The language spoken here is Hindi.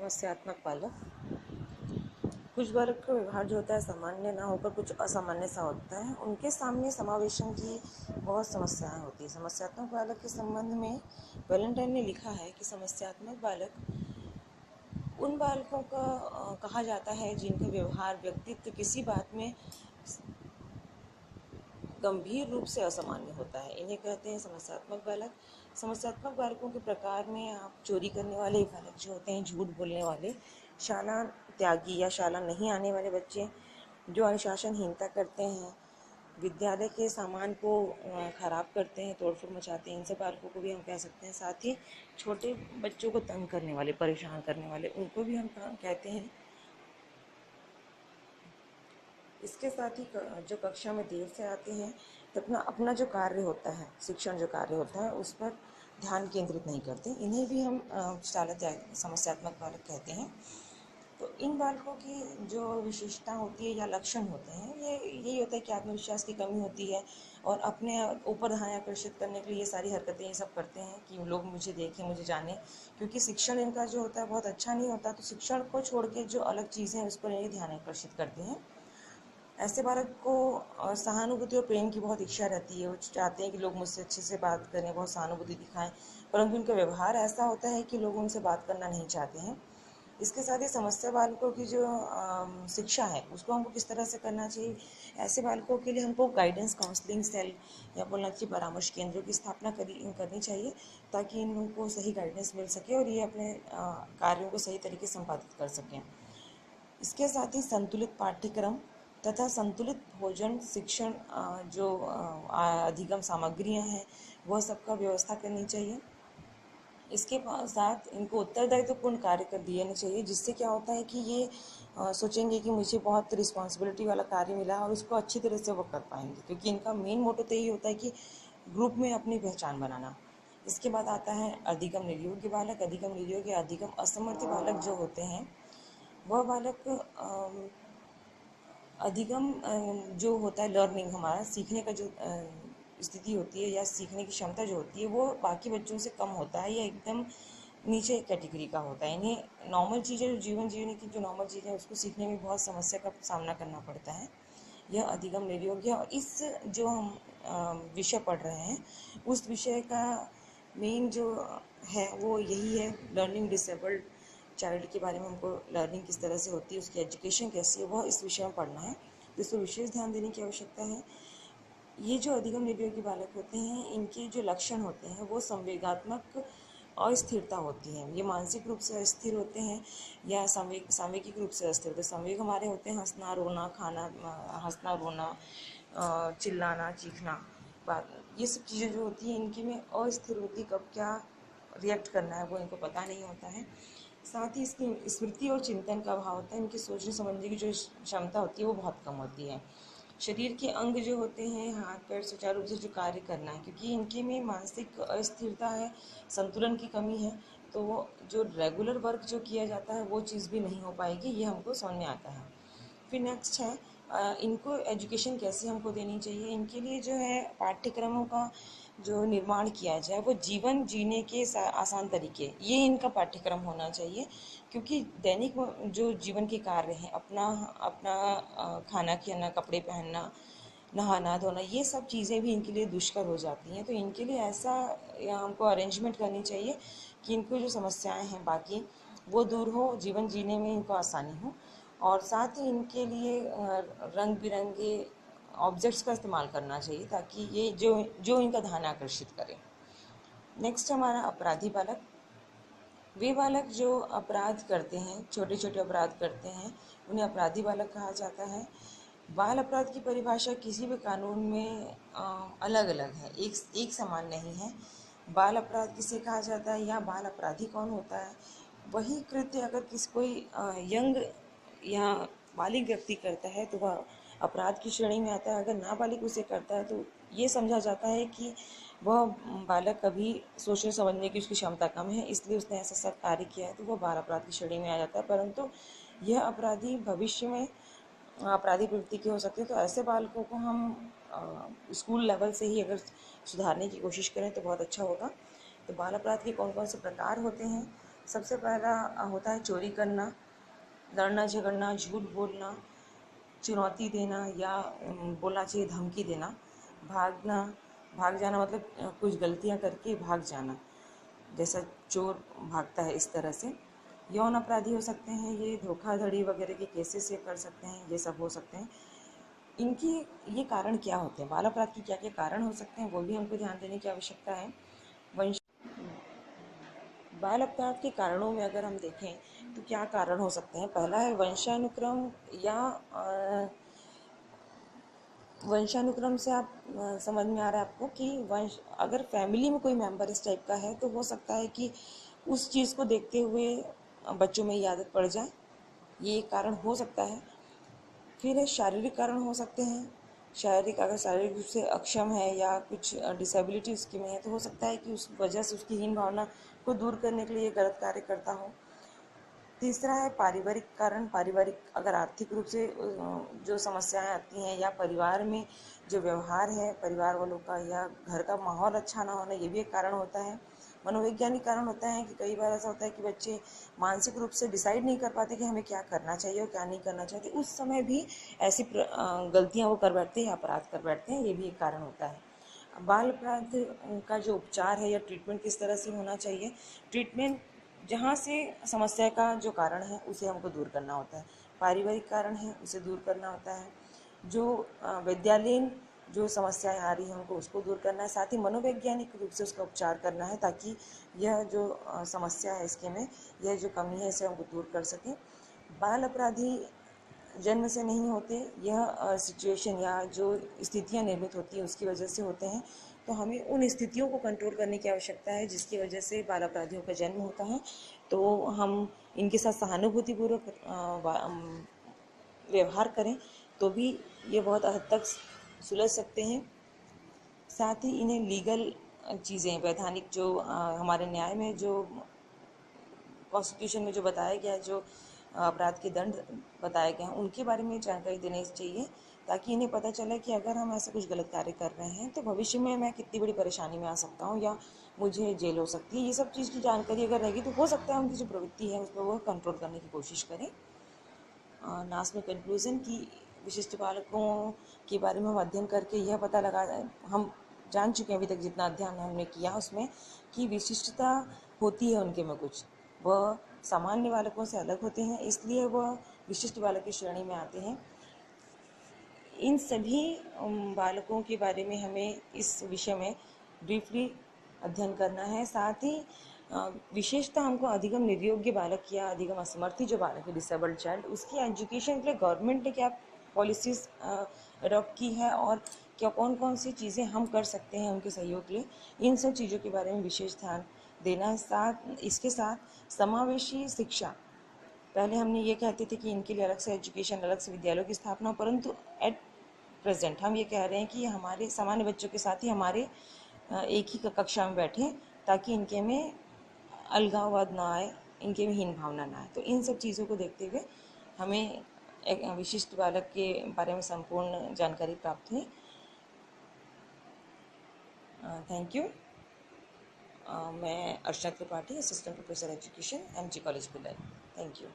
समस्यात्मक बालक। कुछ बालक का व्यवहार जो होता है सामान्य ना होकर कुछ असामान्य सा होता है। उनके सामने समावेशन की बहुत समस्याएं होती है। समस्यात्मक बालक के संबंध में वैलेंटाइन ने लिखा है कि समस्यात्मक बालक उन बालकों का कहा जाता है जिनका व्यवहार व्यक्तित्व किसी बात में गंभीर रूप से असामान्य होता है। इन्हें कहते हैं समस्यात्मक बालक। समस्यात्मक बालकों के प्रकार में आप चोरी करने वाले बालक जो होते हैं, झूठ बोलने वाले, शाला त्यागी या शाला नहीं आने वाले बच्चे, जो अनुशासनहीनता करते हैं, विद्यालय के सामान को ख़राब करते हैं, तोड़फोड़ मचाते हैं, इन सब बालकों को भी हम कह सकते हैं। साथ ही छोटे बच्चों को तंग करने वाले, परेशान करने वाले, उनको भी हम कहते हैं। इसके साथ ही जो कक्षा में देर से आते हैं तो अपना जो कार्य होता है, शिक्षण जो कार्य होता है, उस पर ध्यान केंद्रित नहीं करते, इन्हें भी हम समस्यात्मक बालक कहते हैं। तो इन बालकों की जो विशेषता होती है या लक्षण होते हैं, ये यही होता है कि आत्मविश्वास की कमी होती है और अपने ऊपर ध्यान आकर्षित करने के लिए ये सारी हरकतें ये सब करते हैं कि लोग मुझे देखें, मुझे जाने। क्योंकि शिक्षण इनका जो होता है बहुत अच्छा नहीं होता, तो शिक्षण को छोड़ के जो अलग चीज़ें हैं उस पर ये ध्यान आकर्षित करते हैं। ऐसे बालक को सहानुभूति और प्रेम की बहुत इच्छा रहती है। वो चाहते हैं कि लोग मुझसे अच्छे से बात करें, बहुत सहानुभूति दिखाएं, परंतु उनका व्यवहार ऐसा होता है कि लोग उनसे बात करना नहीं चाहते हैं। इसके साथ ही समस्या बालकों की जो शिक्षा है उसको हमको किस तरह से करना चाहिए। ऐसे बालकों के लिए हमको गाइडेंस काउंसलिंग सेल या बोलना चाहिए परामर्श केंद्रों की स्थापना करनी चाहिए, ताकि इनको सही गाइडेंस मिल सके और ये अपने कार्यों को सही तरीके से संपादित कर सकें। इसके साथ ही संतुलित पाठ्यक्रम तथा संतुलित भोजन, शिक्षण, जो अधिगम सामग्रियां हैं वह सबका व्यवस्था करनी चाहिए। इसके साथ इनको उत्तरदायित्वपूर्ण कार्य कर देना चाहिए, जिससे क्या होता है कि ये सोचेंगे कि मुझे बहुत रिस्पॉन्सिबिलिटी वाला कार्य मिला और इसको अच्छी तरह से वो कर पाएंगे, क्योंकि इनका मेन मोटो तो यही होता है कि ग्रुप में अपनी पहचान बनाना। इसके बाद आता है अधिगम निर्योग्य बालक। अधिगम निर्योग्य, अधिगम असमर्थ बालक जो होते हैं, वह बालक अधिगम जो होता है, लर्निंग, हमारा सीखने का जो स्थिति होती है या सीखने की क्षमता जो होती है, वो बाकी बच्चों से कम होता है या एकदम नीचे कैटेगरी का होता है। इन्हें नॉर्मल चीज़ें, जो जीवन जीने की जो नॉर्मल चीज़ें हैं उसको सीखने में बहुत समस्या का सामना करना पड़ता है। यह अधिगम निर्योग्य। और इस जो हम विषय पढ़ रहे हैं उस विषय का मेन जो है वो यही है, लर्निंग डिसेबल्ड चाइल्ड के बारे में हमको लर्निंग किस तरह से होती है, उसकी एजुकेशन कैसी है, वह इस विषय में पढ़ना है, तो इस पर विशेष ध्यान देने की आवश्यकता है। ये जो अधिगम निर्योग्य बालक होते हैं, इनके जो लक्षण होते हैं वो संवेगात्मक अस्थिरता होती है। ये मानसिक रूप से अस्थिर होते हैं या सामयिक रूप से अस्थिर होते हैं। संवेग हमारे होते हैं हंसना, रोना, खाना, हंसना, रोना, चिल्लाना, चीखना, बात, ये सब चीज़ें जो होती हैं इनकी में अस्थिर होती, कब क्या रिएक्ट करना है वो इनको पता नहीं होता है। साथ ही इसकी स्मृति और चिंतन का अभाव होता है। इनकी सोचने समझने की जो क्षमता होती है वो बहुत कम होती है। शरीर के अंग जो होते हैं, हाथ पैर सुचारू रूप से जो कार्य करना है, क्योंकि इनके में मानसिक अस्थिरता है, संतुलन की कमी है, तो जो रेगुलर वर्क जो किया जाता है वो चीज़ भी नहीं हो पाएगी, ये हमको समझ में आता है। फिर नेक्स्ट है इनको एजुकेशन कैसे हमको देनी चाहिए। इनके लिए जो है पाठ्यक्रमों का जो निर्माण किया जाए वो जीवन जीने के आसान तरीके, ये इनका पाठ्यक्रम होना चाहिए। क्योंकि दैनिक जो जीवन के कार्य हैं, अपना अपना खाना खाना, कपड़े पहनना, नहाना धोना, ये सब चीज़ें भी इनके लिए दुष्कर हो जाती हैं। तो इनके लिए ऐसा हमको अरेंजमेंट करनी चाहिए कि इनको जो समस्याएं हैं बाकी वो दूर हो, जीवन जीने में इनको आसानी हो। और साथ ही इनके लिए रंग बिरंगे ऑब्जेक्ट्स का इस्तेमाल करना चाहिए, ताकि ये जो इनका ध्यान आकर्षित करे। नेक्स्ट हमारा अपराधी बालक। वे बालक जो अपराध करते हैं, छोटे छोटे अपराध करते हैं, उन्हें अपराधी बालक कहा जाता है। बाल अपराध की परिभाषा किसी भी कानून में अलग अलग है, एक समान नहीं है। बाल अपराध किसे कहा जाता है या बाल अपराधी कौन होता है। वही कृत्य अगर कोई यंग या बालिग व्यक्ति करता है तो वह अपराध की श्रेणी में आता है। अगर नाबालिग उसे करता है तो ये समझा जाता है कि वह बालक अभी सोचने समझने की उसकी क्षमता कम है, इसलिए उसने ऐसा सब कार्य किया है, तो वह बाल अपराध की श्रेणी में आ जाता है। परंतु यह अपराधी भविष्य में अपराधी प्रवृत्ति के हो सकते हैं। तो ऐसे बालकों को हम स्कूल लेवल से ही अगर सुधारने की कोशिश करें तो बहुत अच्छा होगा। तो बाल अपराध के कौन कौन से प्रकार होते हैं, सबसे पहला होता है चोरी करना, लड़ना झगड़ना, झूठ बोलना, चुनौती देना या बोलना चाहिए धमकी देना, भागना, भाग जाना मतलब कुछ गलतियां करके भाग जाना, जैसा चोर भागता है इस तरह से। यौन अपराधी हो सकते हैं ये, धोखाधड़ी वगैरह के केसेस ये कर सकते हैं, ये सब हो सकते हैं। इनकी ये कारण क्या होते हैं, बाल अपराध के क्या क्या कारण हो सकते हैं वो भी हमको ध्यान देने की आवश्यकता है। वंश बाल अपराध के कारणों में अगर हम देखें तो क्या कारण हो सकते हैं। पहला है वंशानुक्रम या वंशानुक्रम से आप समझ में आ रहा है आपको कि वंश अगर फैमिली में कोई मेंबर इस टाइप का है तो हो सकता है कि उस चीज़ को देखते हुए बच्चों में ये आदत पड़ जाए, ये एक कारण हो सकता है। फिर है शारीरिक कारण हो सकते हैं। शारीरिक अगर शारीरिक रूप से अक्षम है या कुछ डिसेबिलिटी उसकी में है तो हो सकता है कि उस वजह से उसकी हीन भावना को दूर करने के लिए गलत कार्य करता हो। तीसरा है पारिवारिक कारण। पारिवारिक अगर आर्थिक रूप से जो समस्याएं आती हैं या परिवार में जो व्यवहार है परिवार वालों का या घर का माहौल अच्छा ना होना, ये भी एक कारण होता है। मनोवैज्ञानिक कारण होता है कि कई बार ऐसा होता है कि बच्चे मानसिक रूप से डिसाइड नहीं कर पाते कि हमें क्या करना चाहिए और क्या नहीं करना चाहिए, उस समय भी ऐसी गलतियां वो कर बैठते हैं या अपराध कर बैठते हैं, ये भी एक कारण होता है। बाल अपराध का जो उपचार है या ट्रीटमेंट किस तरह से होना चाहिए। ट्रीटमेंट जहाँ से समस्या का जो कारण है उसे हमको दूर करना होता है, पारिवारिक कारण है उसे दूर करना होता है, जो विद्यालयीन जो समस्याएं आ रही हैं उनको उसको दूर करना है, साथ ही मनोवैज्ञानिक रूप से उसका उपचार करना है ताकि यह जो समस्या है इसके में यह जो कमी है इसे हमको दूर कर सकें। बाल अपराधी जन्म से नहीं होते, यह सिचुएशन या जो स्थितियां निर्मित होती हैं उसकी वजह से होते हैं। तो हमें उन स्थितियों को कंट्रोल करने की आवश्यकता है जिसकी वजह से बाल अपराधियों का जन्म होता है। तो हम इनके साथ सहानुभूतिपूर्वक व्यवहार करें तो भी ये बहुत हद तक सुलझ सकते हैं। साथ ही इन्हें लीगल चीज़ें वैधानिक जो हमारे न्याय में जो कॉन्स्टिट्यूशन में जो बताया गया है, जो अपराध के दंड बताए गए हैं उनके बारे में जानकारी देनी चाहिए ताकि इन्हें पता चले कि अगर हम ऐसा कुछ गलत कार्य कर रहे हैं तो भविष्य में मैं कितनी बड़ी परेशानी में आ सकता हूँ या मुझे जेल हो सकती है। ये सब चीज़ की जानकारी अगर रहेगी तो हो सकता है उनकी जो प्रवृत्ति है उस पर वो कंट्रोल करने की कोशिश करें। लास्ट में कंक्लूज़न की विशिष्ट बालकों के बारे में हम अध्ययन करके यह पता लगा हम जान चुके हैं अभी तक जितना अध्ययन हमने किया उसमें कि विशिष्टता होती है उनके में कुछ, वह सामान्य बालकों से अलग होते हैं इसलिए वह विशिष्ट बालक की श्रेणी में आते हैं। इन सभी बालकों के बारे में हमें इस विषय में ब्रीफली अध्ययन करना है। साथ ही विशेषतः हमको अधिगम निर्योग्य बालक या अधिगम असमर्थी जो बालक है डिसेबल्ड चाइल्ड उसकी एजुकेशन के लिए गवर्नमेंट ने क्या पॉलिसीज़ अडॉप्ट की है और क्या कौन कौन सी चीज़ें हम कर सकते हैं उनके सहयोग के लिए, इन सब चीज़ों के बारे में विशेष ध्यान देना है। साथ इसके साथ समावेशी शिक्षा, पहले हमने ये कहते थे कि इनके लिए अलग से एजुकेशन अलग से विद्यालयों की स्थापना, परंतु एट प्रेजेंट हम ये कह रहे हैं कि हमारे सामान्य बच्चों के साथ ही हमारे एक ही कक्षा में बैठें ताकि इनके में अलगाववाद ना आए, इनके में हीन भावना ना आए। तो इन सब चीज़ों को देखते हुए हमें एक विशिष्ट बालक के बारे में संपूर्ण जानकारी प्राप्त हुई। Thank you. मैं Archana Tripathi, assistant professor education, MG college Bhilai. Thank you.